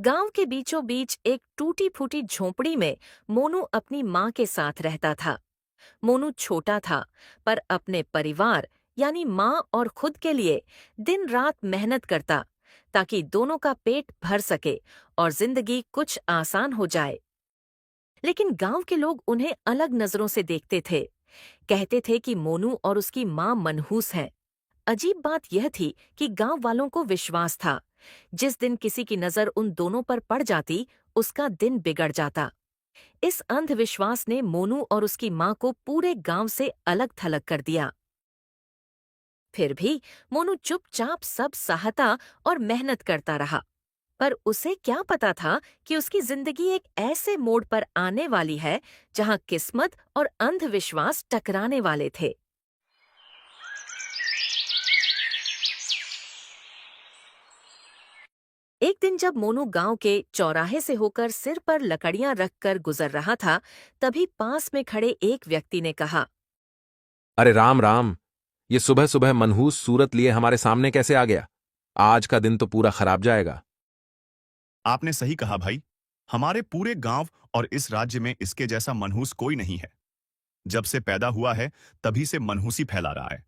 गांव के बीचों बीच एक टूटी फूटी झोंपड़ी में मोनू अपनी माँ के साथ रहता था। मोनू छोटा था, पर अपने परिवार यानी माँ और खुद के लिए दिन रात मेहनत करता, ताकि दोनों का पेट भर सके और जिंदगी कुछ आसान हो जाए। लेकिन गांव के लोग उन्हें अलग नजरों से देखते थे। कहते थे कि मोनू और उसकी माँ मनहूस हैं। अजीब बात यह थी कि गांव वालों को विश्वास था, जिस दिन किसी की नजर उन दोनों पर पड़ जाती, उसका दिन बिगड़ जाता। इस अंधविश्वास ने मोनू और उसकी मां को पूरे गांव से अलग थलग कर दिया। फिर भी मोनू चुपचाप सब सहता और मेहनत करता रहा। पर उसे क्या पता था कि उसकी जिंदगी एक ऐसे मोड़ पर आने वाली है जहां किस्मत और अंधविश्वास टकराने वाले थे। एक दिन जब मोनू गांव के चौराहे से होकर सिर पर लकड़ियां रखकर गुजर रहा था, तभी पास में खड़े एक व्यक्ति ने कहा। अरे राम राम। ये सुबह सुबह मनहूस सूरत लिए हमारे सामने कैसे आ गया? आज का दिन तो पूरा खराब जाएगा। आपने सही कहा भाई। हमारे पूरे गांव और इस राज्य में इसके जैसा मनहूस कोई नहीं है। जब से पैदा हुआ है तभी से मनहूसी फैला रहा है।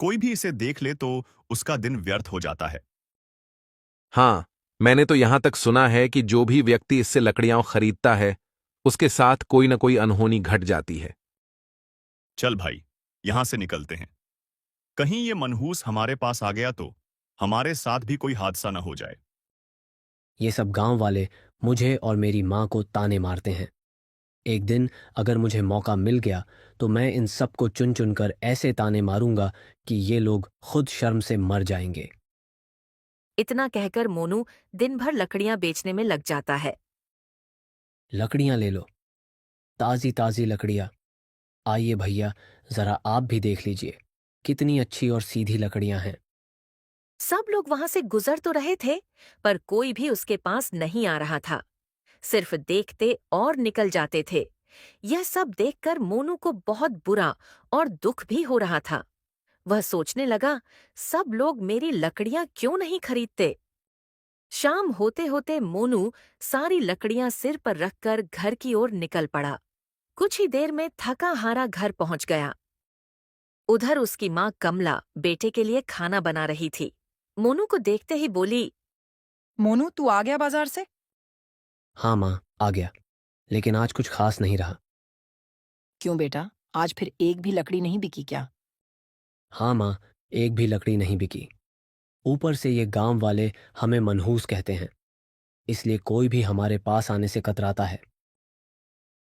कोई भी इसे देख ले तो उसका दिन व्यर्थ हो जाता है। हाँ, मैंने तो यहां तक सुना है कि जो भी व्यक्ति इससे लकड़ियां खरीदता है, उसके साथ कोई न कोई अनहोनी घट जाती है। चल भाई, यहां से निकलते हैं। कहीं ये मनहूस हमारे पास आ गया तो हमारे साथ भी कोई हादसा न हो जाए। ये सब गांव वाले मुझे और मेरी माँ को ताने मारते हैं। एक दिन अगर मुझे मौका मिल गया तो मैं इन सबको चुन चुन कर ऐसे ताने मारूंगा कि ये लोग खुद शर्म से मर जाएंगे। इतना कहकर मोनू दिन भर लकड़ियां बेचने में लग जाता है। लकड़ियां ले लो, ताजी ताजी लकड़ियां। आइए भैया, जरा आप भी देख लीजिए, कितनी अच्छी और सीधी लकड़ियां हैं। सब लोग वहां से गुजर तो रहे थे, पर कोई भी उसके पास नहीं आ रहा था। सिर्फ देखते और निकल जाते थे। यह सब देखकर मोनू को बहुत बुरा और दुख भी हो रहा था। वह सोचने लगा, सब लोग मेरी लकड़ियां क्यों नहीं खरीदते। शाम होते होते मोनू सारी लकड़ियां सिर पर रखकर घर की ओर निकल पड़ा। कुछ ही देर में थका हारा घर पहुंच गया। उधर उसकी माँ कमला बेटे के लिए खाना बना रही थी। मोनू को देखते ही बोली। मोनू, तू आ गया बाजार से? हाँ माँ, आ गया, लेकिन आज कुछ खास नहीं रहा। क्यों बेटा, आज फिर एक भी लकड़ी नहीं बिकी क्या? हाँ माँ, एक भी लकड़ी नहीं बिकी। ऊपर से ये गांव वाले हमें मनहूस कहते हैं, इसलिए कोई भी हमारे पास आने से कतराता है।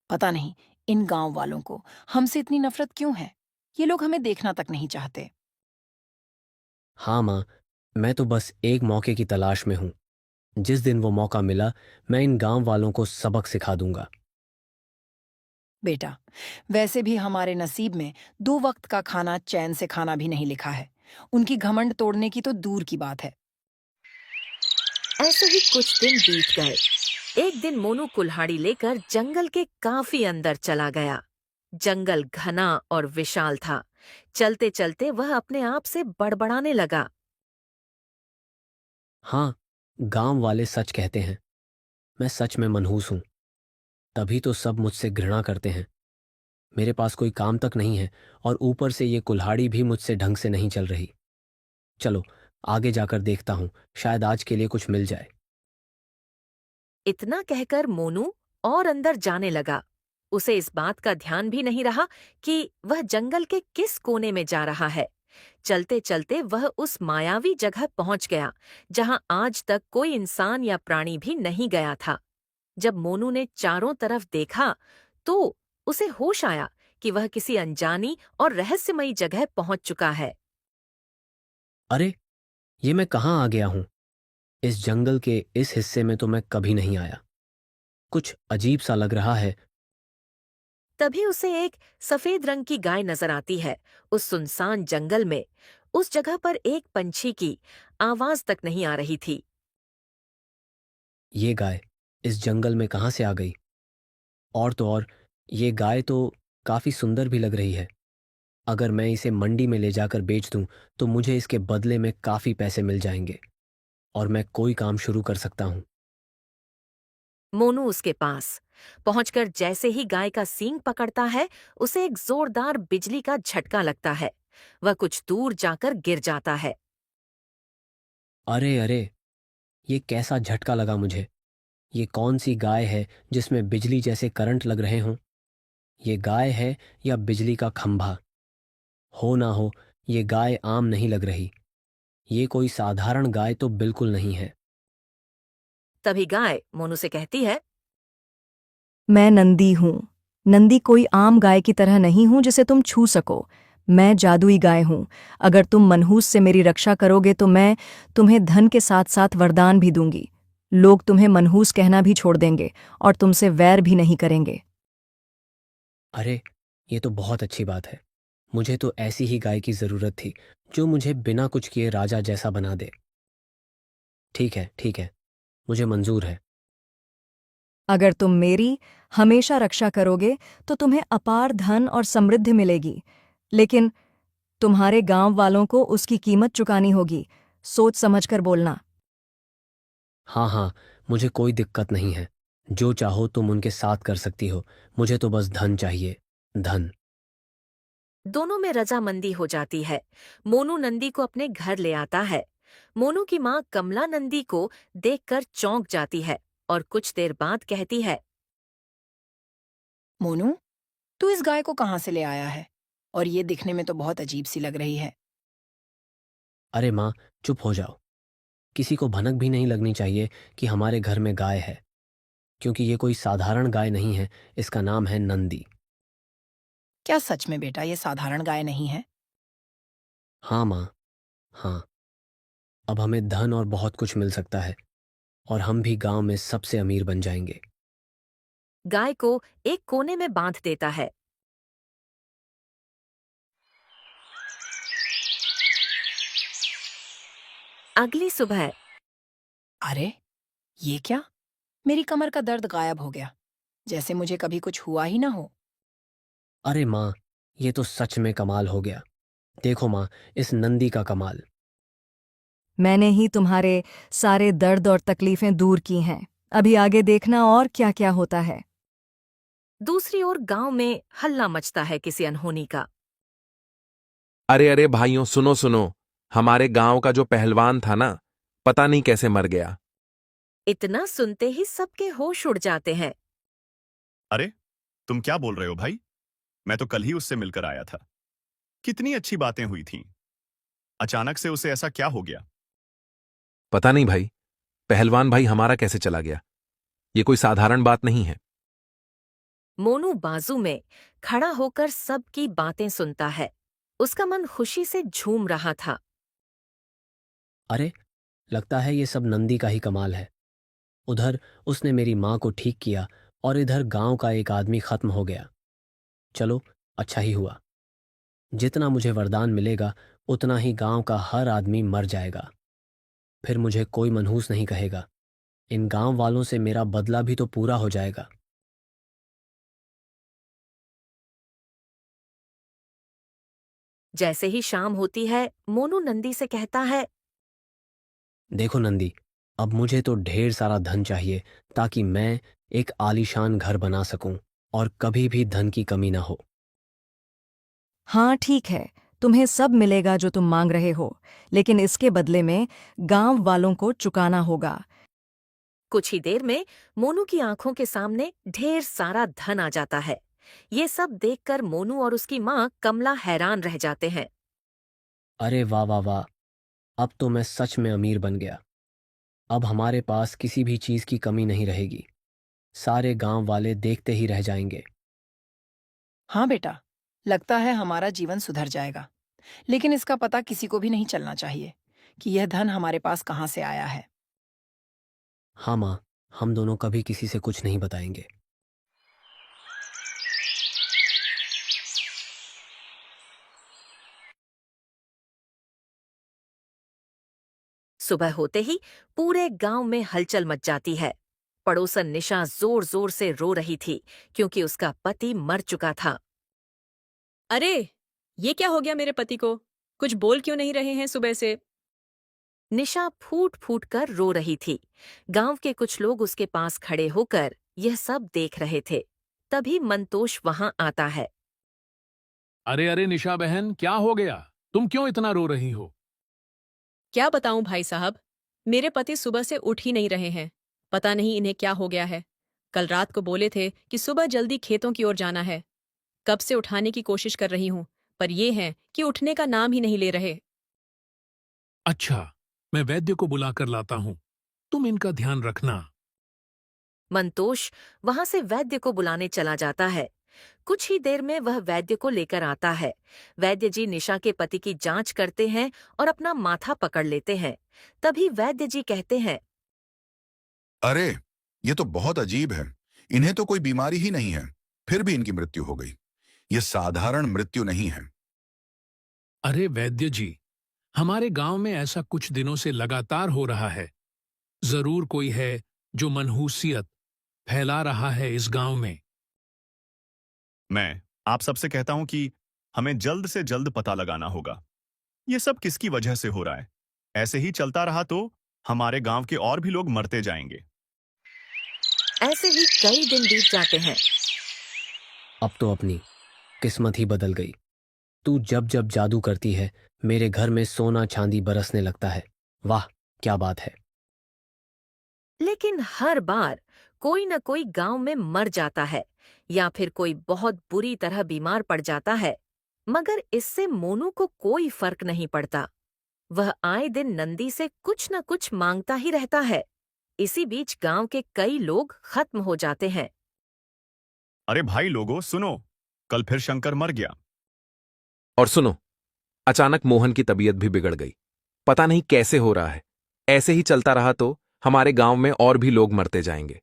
पता नहीं इन गांव वालों को हमसे इतनी नफरत क्यों है। ये लोग हमें देखना तक नहीं चाहते। हाँ माँ, मैं तो बस एक मौके की तलाश में हूँ। जिस दिन वो मौका मिला, मैं इन गांव वालों को सबक सिखा दूंगा। बेटा, वैसे भी हमारे नसीब में 2 वक्त का खाना चैन से खाना भी नहीं लिखा है। उनकी घमंड तोड़ने की तो दूर की बात है। ऐसे ही कुछ दिन बीत गए। एक दिन मोनू कुल्हाड़ी लेकर जंगल के काफी अंदर चला गया। जंगल घना और विशाल था। चलते चलते वह अपने आप से बड़बड़ाने लगा। हाँ, गांव वाले सच कहते हैं, मैं सच में मनहूस हूं। तभी तो सब मुझसे घृणा करते हैं। मेरे पास कोई काम तक नहीं है, और ऊपर से ये कुल्हाड़ी भी मुझसे ढंग से नहीं चल रही। चलो आगे जाकर देखता हूं, शायद आज के लिए कुछ मिल जाए। इतना कहकर मोनू और अंदर जाने लगा। उसे इस बात का ध्यान भी नहीं रहा कि वह जंगल के किस कोने में जा रहा है। चलते चलते वह उस मायावी जगह पहुंच गया, जहां आज तक कोई इंसान या प्राणी भी नहीं गया था। जब मोनू ने चारों तरफ देखा, तो उसे होश आया कि वह किसी अनजानी और रहस्यमयी जगह पहुंच चुका है। अरे, ये मैं कहाँ आ गया हूं? इस जंगल के इस हिस्से में तो मैं कभी नहीं आया। कुछ अजीब सा लग रहा है। तभी उसे एक सफेद रंग की गाय नजर आती है। उस सुनसान जंगल में उस जगह पर एक पंछी की आवाज तक नहीं आ रही थी। ये गाय इस जंगल में कहाँ से आ गई? और तो और, ये गाय तो काफी सुंदर भी लग रही है। अगर मैं इसे मंडी में ले जाकर बेच दूं तो मुझे इसके बदले में काफी पैसे मिल जाएंगे, और मैं कोई काम शुरू कर सकता हूं। मोनू उसके पास पहुंचकर जैसे ही गाय का सींग पकड़ता है, उसे एक जोरदार बिजली का झटका लगता है। वह कुछ दूर जाकर गिर जाता है। अरे अरे, ये कैसा झटका लगा मुझे। ये कौन सी गाय है जिसमें बिजली जैसे करंट लग रहे हों? ये गाय है या बिजली का खंभा? हो ना हो, ये गाय आम नहीं लग रही। ये कोई साधारण गाय तो बिल्कुल नहीं है। तभी गाय मोनू से कहती है, मैं नंदी हूँ। नंदी कोई आम गाय की तरह नहीं हूँ जिसे तुम छू सको। मैं जादुई गाय हूँ। अगर तुम मनहूस से मेरी रक्षा करोगे तो मैं तुम्हें धन के साथ साथ वरदान भी दूंगी। लोग तुम्हें मनहूस कहना भी छोड़ देंगे और तुमसे वैर भी नहीं करेंगे। अरे, ये तो बहुत अच्छी बात है। मुझे तो ऐसी ही गाय की ज़रूरत थी जो मुझे बिना कुछ किए राजा जैसा बना दे। ठीक है, मुझे मंजूर है। अगर तुम मेरी हमेशा रक्षा करोगे तो तुम्हें अपार धन और समृद्धि मिलेगी, लेकिन तुम्हारे गांव वालों को उसकी कीमत चुकानी होगी। सोच समझकर बोलना। हाँ, मुझे कोई दिक्कत नहीं है। जो चाहो तुम उनके साथ कर सकती हो। मुझे तो बस धन चाहिए, धन। दोनों में रजामंदी हो जाती है। मोनू नंदी को अपने घर ले आता है। मोनू की माँ कमला नंदी को देखकर चौंक जाती है और कुछ देर बाद कहती है, मोनू, तू इस गाय को कहाँ से ले आया है? और ये दिखने में तो बहुत अजीब सी लग रही है। अरे माँ, चुप हो जाओ। किसी को भनक भी नहीं लगनी चाहिए कि हमारे घर में गाय है, क्योंकि ये कोई साधारण गाय नहीं है। इसका नाम है नंदी। क्या सच में बेटा ये साधारण गाय नहीं है? हाँ माँ, हाँ। अब हमें धन और बहुत कुछ मिल सकता है और हम भी गांव में सबसे अमीर बन जाएंगे। गाय को एक कोने में बांध देता है। अगली सुबह अरे, ये क्या? मेरी कमर का दर्द गायब हो गया, जैसे मुझे कभी कुछ हुआ ही ना हो। अरे माँ, ये तो सच में कमाल हो गया। देखो माँ, इस नंदी का कमाल। मैंने ही तुम्हारे सारे दर्द और तकलीफें दूर की हैं। अभी आगे देखना और क्या क्या होता है। दूसरी ओर गांव में हल्ला मचता है किसी अनहोनी का। अरे अरे भाइयों, सुनो सुनो। हमारे गांव का जो पहलवान था ना, पता नहीं कैसे मर गया। इतना सुनते ही सबके होश उड़ जाते हैं। अरे, तुम क्या बोल रहे हो भाई? मैं तो कल ही उससे मिलकर आया था। कितनी अच्छी बातें हुई थीं। अचानक से उसे ऐसा क्या हो गया? पता नहीं भाई, पहलवान भाई हमारा कैसे चला गया। ये कोई साधारण बात नहीं है। मोनू बाजू में खड़ा होकर सबकी बातें सुनता है। उसका मन खुशी से झूम रहा था। अरे, लगता है ये सब नंदी का ही कमाल है। उधर उसने मेरी माँ को ठीक किया और इधर गांव का एक आदमी खत्म हो गया। चलो, अच्छा ही हुआ। जितना मुझे वरदान मिलेगा उतना ही गांव का हर आदमी मर जाएगा। फिर मुझे कोई मनहूस नहीं कहेगा। इन गांव वालों से मेरा बदला भी तो पूरा हो जाएगा। जैसे ही शाम होती है, मोनू नंदी से कहता है, देखो नंदी, अब मुझे तो ढेर सारा धन चाहिए ताकि मैं एक आलीशान घर बना सकूं और कभी भी धन की कमी ना हो। हाँ ठीक है, तुम्हें सब मिलेगा जो तुम मांग रहे हो, लेकिन इसके बदले में गांव वालों को चुकाना होगा। कुछ ही देर में मोनू की आंखों के सामने ढेर सारा धन आ जाता है। ये सब देखकर मोनू और उसकी माँ कमला हैरान रह जाते हैं। अरे वाह वाह वाह, अब तो मैं सच में अमीर बन गया। अब हमारे पास किसी भी चीज की कमी नहीं रहेगी। सारे गांव वाले देखते ही रह जाएंगे। हाँ बेटा, लगता है हमारा जीवन सुधर जाएगा, लेकिन इसका पता किसी को भी नहीं चलना चाहिए कि यह धन हमारे पास कहाँ से आया है। हाँ माँ, हम दोनों कभी किसी से कुछ नहीं बताएंगे। सुबह होते ही पूरे गांव में हलचल मच जाती है। पड़ोसन निशा जोर जोर से रो रही थी क्योंकि उसका पति मर चुका था। अरे, ये क्या हो गया मेरे पति को? कुछ बोल क्यों नहीं रहे हैं सुबह से? निशा फूट फूट कर रो रही थी। गांव के कुछ लोग उसके पास खड़े होकर यह सब देख रहे थे। तभी मंतोष वहां आता है। अरे अरे निशा बहन, क्या हो गया? तुम क्यों इतना रो रही हो? क्या बताऊं भाई साहब, मेरे पति सुबह से उठ ही नहीं रहे हैं। पता नहीं इन्हें क्या हो गया है। कल रात को बोले थे कि सुबह जल्दी खेतों की ओर जाना है। कब से उठाने की कोशिश कर रही हूं, पर ये हैं कि उठने का नाम ही नहीं ले रहे। अच्छा, मैं वैद्य को बुलाकर लाता हूं। तुम इनका ध्यान रखना। मंतोष वहां से वैद्य को बुलाने चला जाता है। कुछ ही देर में वह वैद्य को लेकर आता है। वैद्य जी निशा के पति की जांच करते हैं और अपना माथा पकड़ लेते हैं। तभी वैद्य जी कहते हैं। अरे, ये तो बहुत अजीब है। इन्हें तो कोई बीमारी ही नहीं है, फिर भी इनकी मृत्यु हो गई। ये साधारण मृत्यु नहीं है। अरे वैद्य जी, हमारे गांव में ऐसा कुछ दिनों से लगातार हो रहा है। जरूर कोई है जो मनहूसियत फैला रहा है इस गांव में। मैं आप सबसे कहता हूं कि हमें जल्द से जल्द पता लगाना होगा। ये सब किसकी वजह से हो रहा है? ऐसे ही चलता रहा तो हमारे गांव के और भी लोग मरते जाएंगे। ऐसे ही कई दिन बीत जाते हैं। अब तो अपनी किस्मत ही बदल गई। तू जब जब जादू करती है, मेरे घर में सोना चांदी बरसने लगता है। वाह, क्या बात है। लेकिन हर बार कोई न कोई गांव में मर जाता है या फिर कोई बहुत बुरी तरह बीमार पड़ जाता है। मगर इससे मोनू को कोई फर्क नहीं पड़ता। वह आए दिन नंदी से कुछ न कुछ मांगता ही रहता है। इसी बीच गांव के कई लोग खत्म हो जाते हैं। अरे भाई लोगों सुनो, कल फिर शंकर मर गया। और सुनो, अचानक मोहन की तबीयत भी बिगड़ गई। पता नहीं कैसे हो रहा है। ऐसे ही चलता रहा तो हमारे गांव में और भी लोग मरते जाएंगे।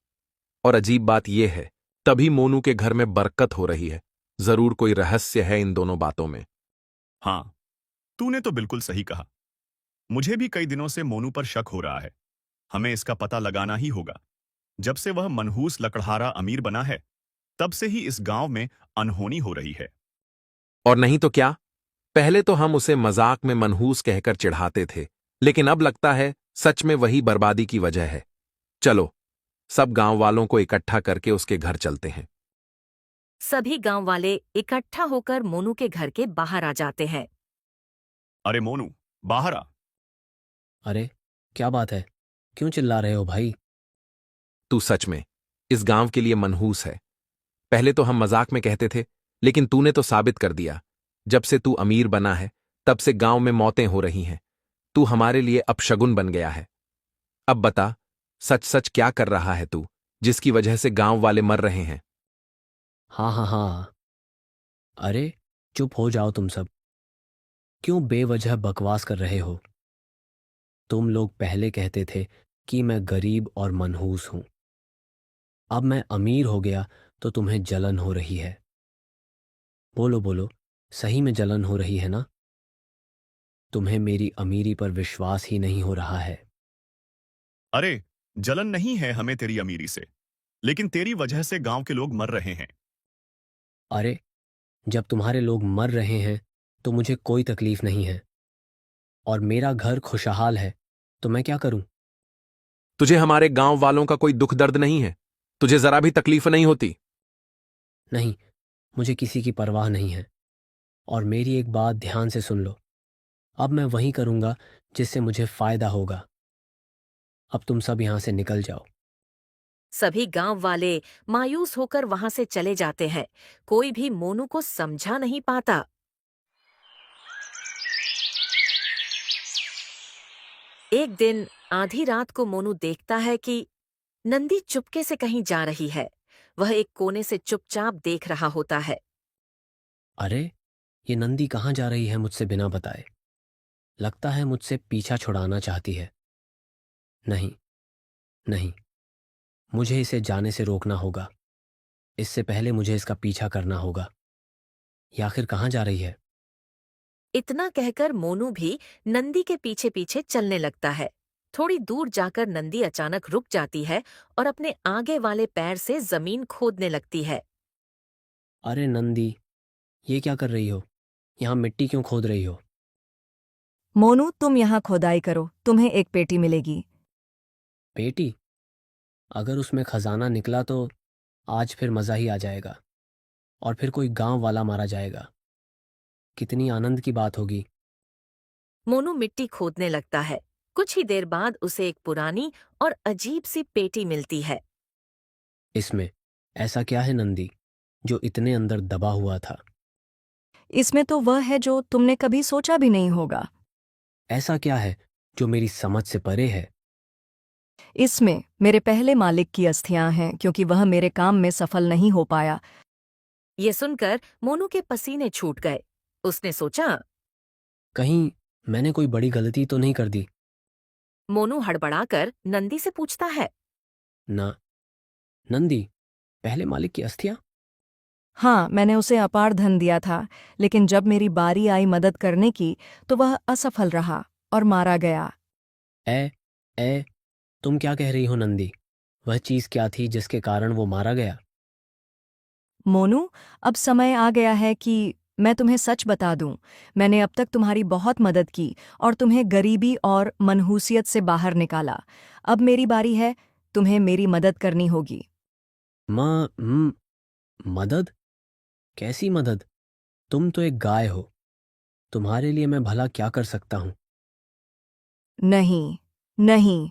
और अजीब बात यह है, तभी मोनू के घर में बरकत हो रही है। जरूर कोई रहस्य है इन दोनों बातों में। हाँ, तूने तो बिल्कुल सही कहा। मुझे भी कई दिनों से मोनू पर शक हो रहा है। हमें इसका पता लगाना ही होगा। जब से वह मनहूस लकड़हारा अमीर बना है, तब से ही इस गांव में अनहोनी हो रही है। और नहीं तो क्या, पहले तो हम उसे मजाक में मनहूस कहकर चिढ़ाते थे, लेकिन अब लगता है सच में वही बर्बादी की वजह है। चलो, सब गांव वालों को इकट्ठा करके उसके घर चलते हैं। सभी गांव वाले इकट्ठा होकर मोनू के घर के बाहर आ जाते हैं। अरे मोनू, बाहर आ। अरे, क्या बात है? क्यों चिल्ला रहे हो भाई? तू सच में इस गांव के लिए मनहूस है। पहले तो हम मजाक में कहते थे, लेकिन तूने तो साबित कर दिया। जब से तू अमीर बना है, तब से गांव में मौतें हो रही हैं। तू हमारे लिए अपशगुन बन गया है। अब बता, सच सच क्या कर रहा है तू, जिसकी वजह से गांव वाले मर रहे हैं? हाँ हाँ हाँ। अरे, चुप हो जाओ तुम सब। क्यों बेवजह बकवास कर रहे हो? तुम लोग पहले कहते थे कि मैं गरीब और मनहूस हूं। अब मैं अमीर हो गया तो तुम्हें जलन हो रही है। बोलो बोलो, सही में जलन हो रही है ना? तुम्हें मेरी अमीरी पर विश्वास ही नहीं हो रहा है। अरे, जलन नहीं है हमें तेरी अमीरी से, लेकिन तेरी वजह से गांव के लोग मर रहे हैं। अरे, जब तुम्हारे लोग मर रहे हैं तो मुझे कोई तकलीफ नहीं है, और मेरा घर खुशहाल है, तो मैं क्या करूं? तुझे हमारे गांव वालों का कोई दुख दर्द नहीं है? तुझे जरा भी तकलीफ नहीं होती? नहीं, मुझे किसी की परवाह नहीं है। और मेरी एक बात ध्यान से सुन लो। अब मैं वही करूंगा जिससे मुझे फायदा होगा। अब तुम सब यहां से निकल जाओ। सभी गांव वाले मायूस होकर वहां से चले जाते हैं। कोई भी मोनू को समझा नहीं पाता। एक दिन आधी रात को मोनू देखता है कि नंदी चुपके से कहीं जा रही है। वह एक कोने से चुपचाप देख रहा होता है। अरे, ये नंदी कहाँ जा रही है मुझसे बिना बताए? लगता है मुझसे पीछा छुड़ाना चाहती है। नहीं नहीं, मुझे इसे जाने से रोकना होगा। इससे पहले मुझे इसका पीछा करना होगा। ये आखिर कहाँ जा रही है? इतना कहकर मोनू भी नंदी के पीछे पीछे चलने लगता है। थोड़ी दूर जाकर नंदी अचानक रुक जाती है और अपने आगे वाले पैर से जमीन खोदने लगती है। अरे नंदी, ये क्या कर रही हो? यहाँ मिट्टी क्यों खोद रही हो? मोनू, तुम यहाँ खोदाई करो, तुम्हें एक पेटी मिलेगी। पेटी? अगर उसमें खजाना निकला तो आज फिर मज़ा ही आ जाएगा और फिर कोई गांव वाला मारा जाएगा। कितनी आनंद की बात होगी। मोनू मिट्टी खोदने लगता है। कुछ ही देर बाद उसे एक पुरानी और अजीब सी पेटी मिलती है। इसमें ऐसा क्या है नंदी जो इतने अंदर दबा हुआ था? इसमें तो वह है जो तुमने कभी सोचा भी नहीं होगा। ऐसा क्या है जो मेरी समझ से परे है? इसमें मेरे पहले मालिक की अस्थियां हैं, क्योंकि वह मेरे काम में सफल नहीं हो पाया। ये सुनकर मोनू के पसीने छूट गए। उसने सोचा। कहीं मैंने कोई बड़ी गलती तो नहीं कर दी? मोनू हड़बड़ाकर नंदी से पूछता है। ना। नंदी, पहले मालिक की अस्थियां? हाँ, मैंने उसे अपार धन दिया था, लेकिन जब मेरी बारी आई मदद करने की तो वह असफल रहा और मारा गया। ए, तुम क्या कह रही हो नंदी? वह चीज क्या थी जिसके कारण वो मारा गया? मोनू, अब समय आ गया है कि मैं तुम्हें सच बता दूं। मैंने अब तक तुम्हारी बहुत मदद की और तुम्हें गरीबी और मनहूसियत से बाहर निकाला। अब मेरी बारी है, तुम्हें मेरी मदद करनी होगी। मदद? कैसी मदद? तुम तो एक गाय हो। तुम्हारे लिए मैं भला क्या कर सकता हूं? नहीं, नहीं,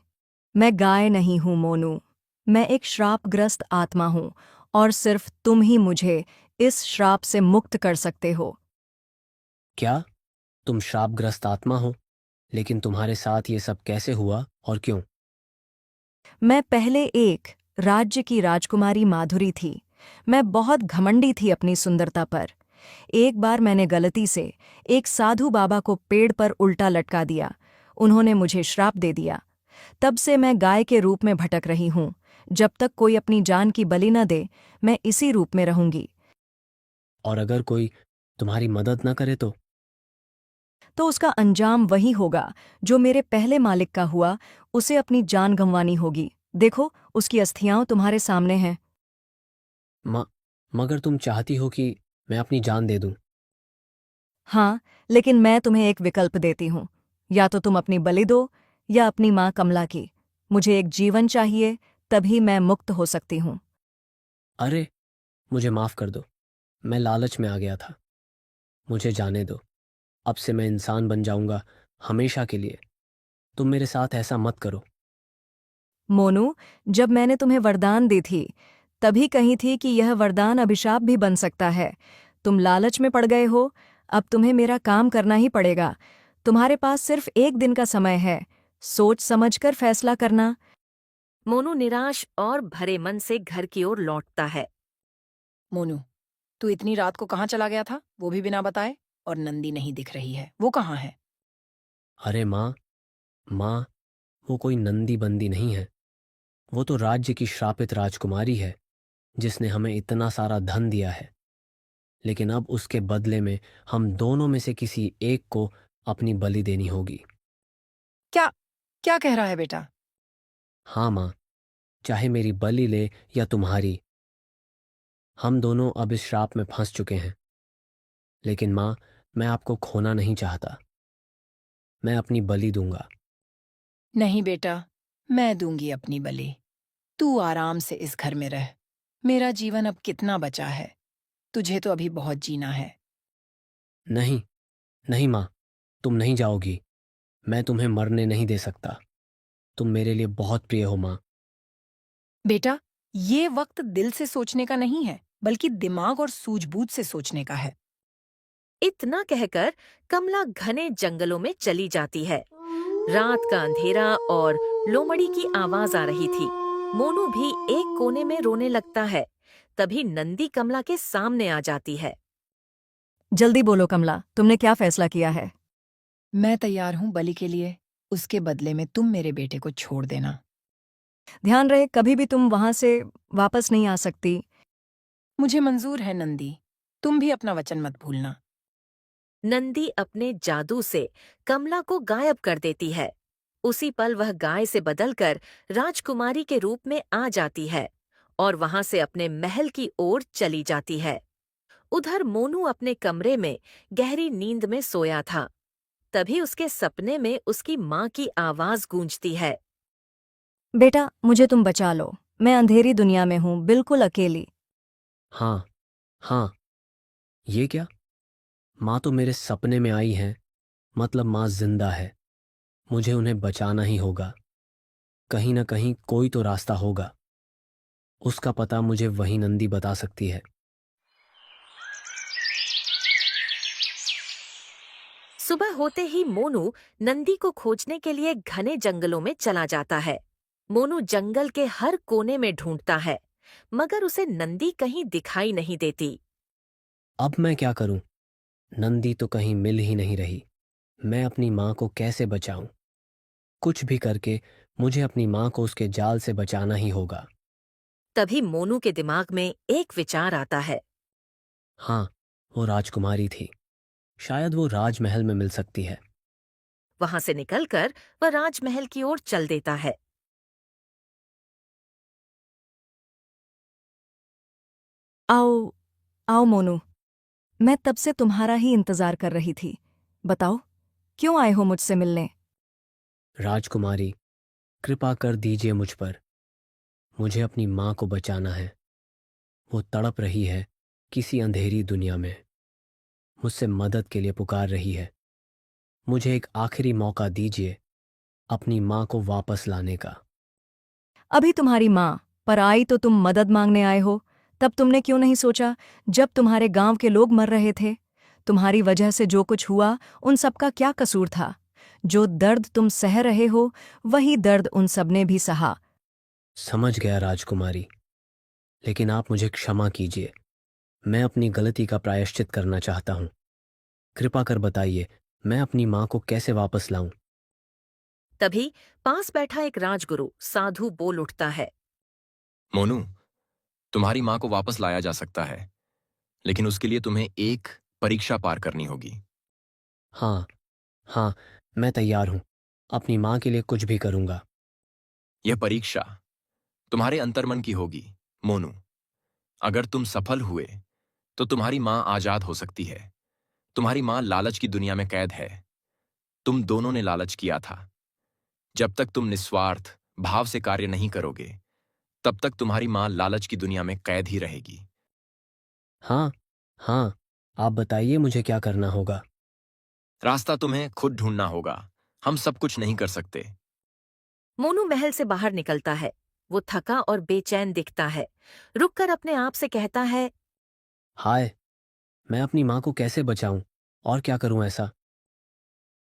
मैं गाय नहीं हूं मोनू। मैं एक श्रापग्रस्त आत्मा हूं और सिर्फ तुम ही मुझे इस श्राप से मुक्त कर सकते हो। क्या? तुम श्रापग्रस्त आत्मा हो? लेकिन तुम्हारे साथ ये सब कैसे हुआ और क्यों? मैं पहले एक राज्य की राजकुमारी माधुरी थी। मैं बहुत घमंडी थी अपनी सुंदरता पर। एक बार मैंने गलती से एक साधु बाबा को पेड़ पर उल्टा लटका दिया। उन्होंने मुझे श्राप दे दिया। तब से मैं गाय के रूप में भटक रही हूं। जब तक कोई अपनी जान की बलि न दे, मैं इसी रूप में रहूंगी। और अगर कोई तुम्हारी मदद न करे तो उसका अंजाम वही होगा जो मेरे पहले मालिक का हुआ। उसे अपनी जान गंवानी होगी। देखो, उसकी अस्थियां तुम्हारे सामने हैं। मगर तुम चाहती हो कि मैं अपनी जान दे दूं? हाँ, लेकिन मैं तुम्हें एक विकल्प देती हूँ। या तो तुम अपनी बलि दो या अपनी माँ कमला की। मुझे एक जीवन चाहिए, तभी मैं मुक्त हो सकती हूँ। अरे, मुझे माफ कर दो। मैं लालच में आ गया था। मुझे जाने दो। अब से मैं इंसान बन जाऊंगा, हमेशा के लिए। तुम मेरे साथ ऐसा मत करो। मोनू, जब मैंने तुम्हें वरदान दी थी, तभी कही थी कि यह वरदान अभिशाप भी बन सकता है। तुम लालच में पड़ गए हो। अब तुम्हें मेरा काम करना ही पड़ेगा। तुम्हारे पास सिर्फ एक दिन का समय है। सोच समझकर फैसला करना। मोनू निराश और भरे मन से घर की ओर लौटता है। मोनू, तू इतनी रात को कहाँ चला गया था, वो भी बिना बताए? और नंदी नहीं दिख रही है, वो कहाँ है? अरे माँ, वो कोई नंदी बंदी नहीं है। वो तो राज्य की श्रापित राजकुमारी है, जिसने हमें इतना सारा धन दिया है। लेकिन अब उसके बदले में हम दोनों में से किसी एक को अपनी बलि देनी होगी। क्या क्या कह रहा है बेटा? हाँ माँ, चाहे मेरी बलि ले या तुम्हारी, हम दोनों अब इस श्राप में फंस चुके हैं। लेकिन माँ, मैं आपको खोना नहीं चाहता। मैं अपनी बलि दूंगा। नहीं बेटा, मैं दूंगी अपनी बलि। तू आराम से इस घर में रह। मेरा जीवन अब कितना बचा है? तुझे तो अभी बहुत जीना है। नहीं, नहीं माँ, तुम नहीं जाओगी। मैं तुम्हें मरने नहीं दे सकता। तुम मेरे लिए बहुत प्रिय हो माँ। बेटा, ये वक्त दिल से सोचने का नहीं है, बल्कि दिमाग और सूझबूझ से सोचने का है। इतना कहकर कमला घने जंगलों में चली जाती है। रात का अंधेरा और लोमड़ी की आवाज आ रही थी। मोनू भी एक कोने में रोने लगता है। तभी नंदी कमला के सामने आ जाती है। जल्दी बोलो कमला, तुमने क्या फैसला किया है? मैं तैयार हूँ बलि के लिए। उसके बदले में तुम मेरे बेटे को छोड़ देना। ध्यान रहे, कभी भी तुम वहां से वापस नहीं आ सकती। मुझे मंजूर है नंदी। तुम भी अपना वचन मत भूलना। नंदी अपने जादू से कमला को गायब कर देती है। उसी पल वह गाय से बदलकर राजकुमारी के रूप में आ जाती है और वहां से अपने महल की ओर चली जाती है। उधर मोनू अपने कमरे में गहरी नींद में सोया था। तभी उसके सपने में उसकी माँ की आवाज गूंजती है। बेटा, मुझे तुम बचा लो। मैं अंधेरी दुनिया में हूँ, बिल्कुल अकेली। हाँ, हाँ, ये क्या? माँ तो मेरे सपने में आई है, मतलब माँ जिंदा है। मुझे उन्हें बचाना ही होगा। कहीं ना कहीं कोई तो रास्ता होगा। उसका पता मुझे वही नंदी बता सकती है। सुबह होते ही मोनू नंदी को खोजने के लिए घने जंगलों में चला जाता है। मोनू जंगल के हर कोने में ढूंढता है, मगर उसे नंदी कहीं दिखाई नहीं देती। अब मैं क्या करूं? नंदी तो कहीं मिल ही नहीं रही। मैं अपनी माँ को कैसे बचाऊं? कुछ भी करके मुझे अपनी माँ को उसके जाल से बचाना ही होगा। तभी मोनू के दिमाग में एक विचार आता है। हाँ, वो राजकुमारी थी। शायद वो राजमहल में मिल सकती है। वहां से निकलकर वह राजमहल की ओर चल देता है। आओ, आओ मोनू। मैं तब से तुम्हारा ही इंतजार कर रही थी। बताओ, क्यों आए हो मुझसे मिलने? राजकुमारी, कृपा कर दीजिए मुझ पर। मुझे अपनी माँ को बचाना है। वो तड़प रही है किसी अंधेरी दुनिया में। मुझसे मदद के लिए पुकार रही है। मुझे एक आखिरी मौका दीजिए अपनी माँ को वापस लाने का। अभी तुम्हारी माँ पर आई तो तुम मदद मांगने आए हो। तब तुमने क्यों नहीं सोचा, जब तुम्हारे गांव के लोग मर रहे थे? तुम्हारी वजह से जो कुछ हुआ, उन सबका क्या कसूर था? जो दर्द तुम सह रहे हो, वही दर्द उन सबने भी सहा। समझ गया राजकुमारी, लेकिन आप मुझे क्षमा कीजिए। मैं अपनी गलती का प्रायश्चित करना चाहता हूँ। कृपा कर बताइए, मैं अपनी माँ को कैसे वापस लाऊं? तभी पास बैठा एक राजगुरु साधु बोल उठता है। मोनू, तुम्हारी माँ को वापस लाया जा सकता है, लेकिन उसके लिए तुम्हें एक परीक्षा पार करनी होगी। हाँ, हाँ, मैं तैयार हूँ। अपनी माँ के लिए कुछ भी करूँगा। यह परीक्षा तुम्हारे अंतर्मन की होगी, मोनू। अगर तुम सफल हुए तो तुम्हारी माँ आजाद हो सकती है। तुम्हारी माँ लालच की दुनिया में कैद है। तुम दोनों ने लालच किया था। जब तक तुम निस्वार्थ भाव से कार्य नहीं करोगे, तब तक तुम्हारी माँ लालच की दुनिया में कैद ही रहेगी। हाँ, हाँ, आप बताइए मुझे क्या करना होगा। रास्ता तुम्हें खुद ढूंढना होगा। हम सब कुछ नहीं कर सकते। मोनू महल से बाहर निकलता है। वो थका और बेचैन दिखता है। रुककर अपने आप से कहता है। हाय, मैं अपनी माँ को कैसे बचाऊं और क्या करूं ऐसा?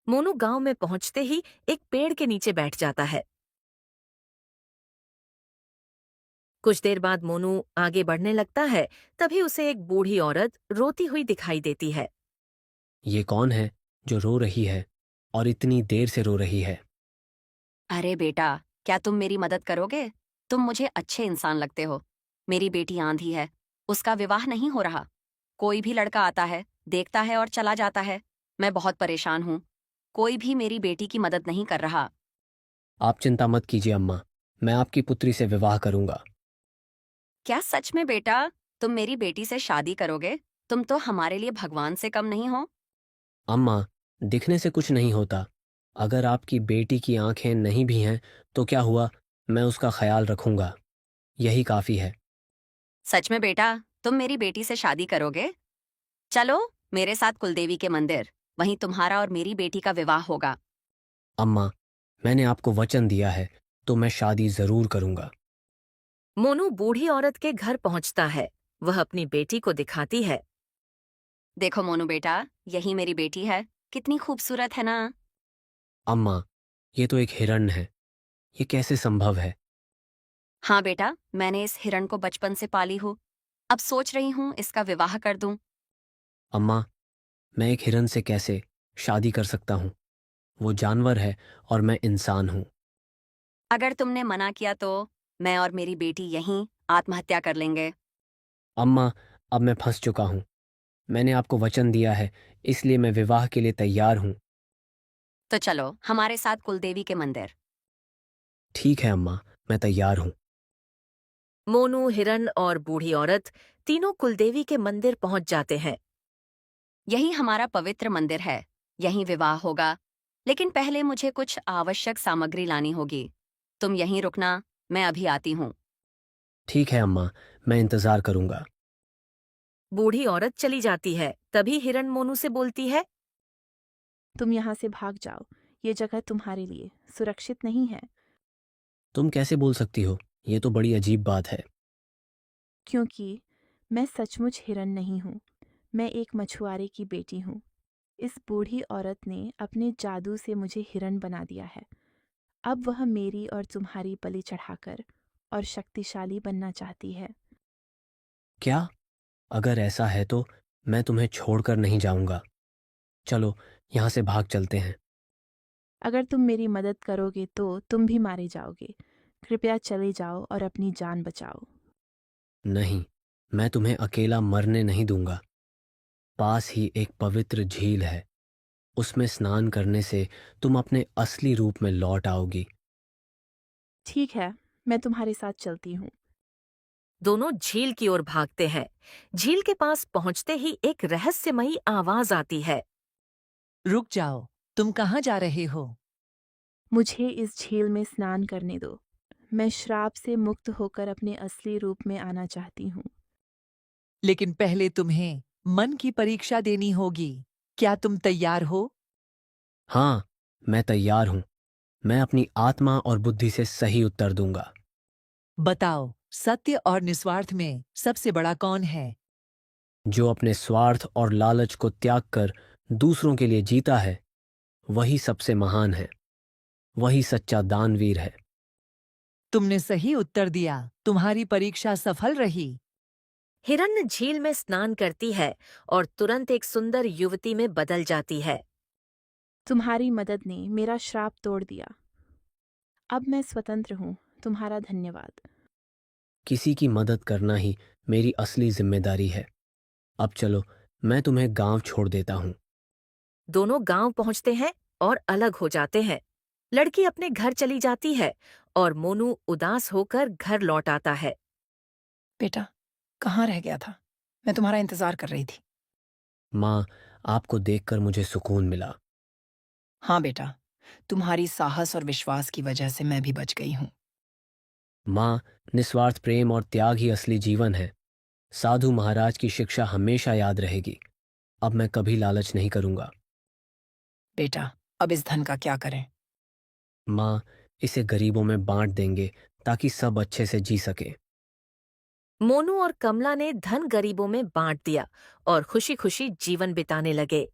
मोनू गांव में पहुंचते ही एक पेड़ के नीचे बैठ जाता है। कुछ देर बाद मोनू आगे बढ़ने लगता है। तभी उसे एक बूढ़ी औरत रोती हुई दिखाई देती है। ये कौन है जो रो रही है और इतनी देर से रो रही है? अरे बेटा, क्या तुम मेरी मदद करोगे? तुम मुझे अच्छे इंसान लगते हो। मेरी बेटी आंधी है, उसका विवाह नहीं हो रहा। कोई भी लड़का आता है, देखता है और चला जाता है। मैं बहुत परेशान हूँ। कोई भी मेरी बेटी की मदद नहीं कर रहा। आप चिंता मत कीजिए अम्मा, मैं आपकी पुत्री से विवाह करूंगा। क्या सच में बेटा, तुम मेरी बेटी से शादी करोगे? तुम तो हमारे लिए भगवान से कम नहीं हो। अम्मा, दिखने से कुछ नहीं होता। अगर आपकी बेटी की आंखें नहीं भी हैं तो क्या हुआ, मैं उसका ख्याल रखूंगा। यही काफी है। सच में बेटा, तुम मेरी बेटी से शादी करोगे? चलो मेरे साथ कुलदेवी के मंदिर। वहीं तुम्हारा और मेरी बेटी का विवाह होगा। अम्मा, मैंने आपको वचन दिया है तो मैं शादी जरूर करूंगा। मोनू बूढ़ी औरत के घर पहुंचता है। वह अपनी बेटी को दिखाती है। देखो मोनू बेटा, यही मेरी बेटी है। कितनी खूबसूरत है ना? अम्मा, ये तो एक हिरण है। ये कैसे संभव है? हाँ बेटा, मैंने इस हिरण को बचपन से पाली हूँ। अब सोच रही हूँ इसका विवाह कर दूं। अम्मा, मैं एक हिरण से कैसे शादी कर सकता हूँ? वो जानवर है और मैं इंसान हूँ। अगर तुमने मना किया तो मैं और मेरी बेटी यहीं आत्महत्या कर लेंगे। अम्मा, अब मैं फंस चुका हूँ। मैंने आपको वचन दिया है, इसलिए मैं विवाह के लिए तैयार हूँ। तो चलो हमारे साथ कुलदेवी के मंदिर। ठीक है अम्मा, मैं तैयार हूँ। मोनू, हिरन और बूढ़ी औरत तीनों कुलदेवी के मंदिर पहुंच जाते हैं। यही हमारा पवित्र मंदिर है। यहीं विवाह होगा, लेकिन पहले मुझे कुछ आवश्यक सामग्री लानी होगी। तुम यहीं रुकना, मैं अभी आती हूँ। ठीक है अम्मा, मैं इंतजार करूंगा। बूढ़ी औरत चली जाती है। तभी हिरण मोनू से बोलती है, तुम यहाँ से भाग जाओ, ये जगह तुम्हारे लिए सुरक्षित नहीं है। तुम कैसे बोल सकती हो? ये तो बड़ी अजीब बात है। क्योंकि मैं सचमुच हिरन नहीं हूँ, मैं एक मछुआरे की बेटी हूँ। इस बूढ़ी औरत ने अपने जादू से मुझे हिरन बना दिया है। अब वह मेरी और तुम्हारी बलि चढ़ाकर और शक्तिशाली बनना चाहती है। क्या? अगर ऐसा है तो मैं तुम्हें छोड़कर नहीं जाऊंगा। चलो, यहाँ से भाग चलते हैं। अगर तुम मेरी मदद करोगे तो तुम भी मारे जाओगे। कृपया चले जाओ और अपनी जान बचाओ। नहीं, मैं तुम्हें अकेला मरने नहीं दूंगा। पास ही एक पवित्र झील है, उसमें स्नान करने से तुम अपने असली रूप में लौट आओगी। ठीक है, मैं तुम्हारे साथ चलती हूँ। दोनों झील की ओर भागते हैं। झील के पास पहुंचते ही एक रहस्यमयी आवाज आती है। रुक जाओ, तुम कहाँ जा रहे हो? मुझे इस झील में स्नान करने दो। मैं श्राप से मुक्त होकर अपने असली रूप में आना चाहती हूँ। लेकिन पहले तुम्हें मन की परीक्षा देनी होगी। क्या तुम तैयार हो? हाँ, मैं तैयार हूं। मैं अपनी आत्मा और बुद्धि से सही उत्तर दूंगा। बताओ, सत्य और निस्वार्थ में सबसे बड़ा कौन है? जो अपने स्वार्थ और लालच को त्याग कर दूसरों के लिए जीता है, वही सबसे महान है। वही सच्चा दानवीर है। तुमने सही उत्तर दिया। तुम्हारी परीक्षा सफल रही। हिरन झील में स्नान करती है और तुरंत एक सुंदर युवती में बदल जाती है। तुम्हारी मदद ने मेरा श्राप तोड़ दिया। अब मैं स्वतंत्र हूँ। तुम्हारा धन्यवाद। किसी की मदद करना ही मेरी असली जिम्मेदारी है। अब चलो, मैं तुम्हें गांव छोड़ देता हूँ। दोनों गांव पहुंचते हैं और अलग हो जाते हैं। लड़की अपने घर चली जाती है और मोनू उदास होकर घर लौट आता है। बेटा, कहाँ रह गया था? मैं तुम्हारा इंतजार कर रही थी। माँ, आपको देखकर मुझे सुकून मिला। हाँ बेटा, तुम्हारी साहस और विश्वास की वजह से मैं भी बच गई हूँ। माँ, निस्वार्थ प्रेम और त्याग ही असली जीवन है। साधु महाराज की शिक्षा हमेशा याद रहेगी। अब मैं कभी लालच नहीं करूंगा। बेटा, अब इस धन का क्या करें? माँ, इसे गरीबों में बांट देंगे ताकि सब अच्छे से जी सके। मोनू और कमला ने धन गरीबों में बांट दिया और खुशी खुशी जीवन बिताने लगे।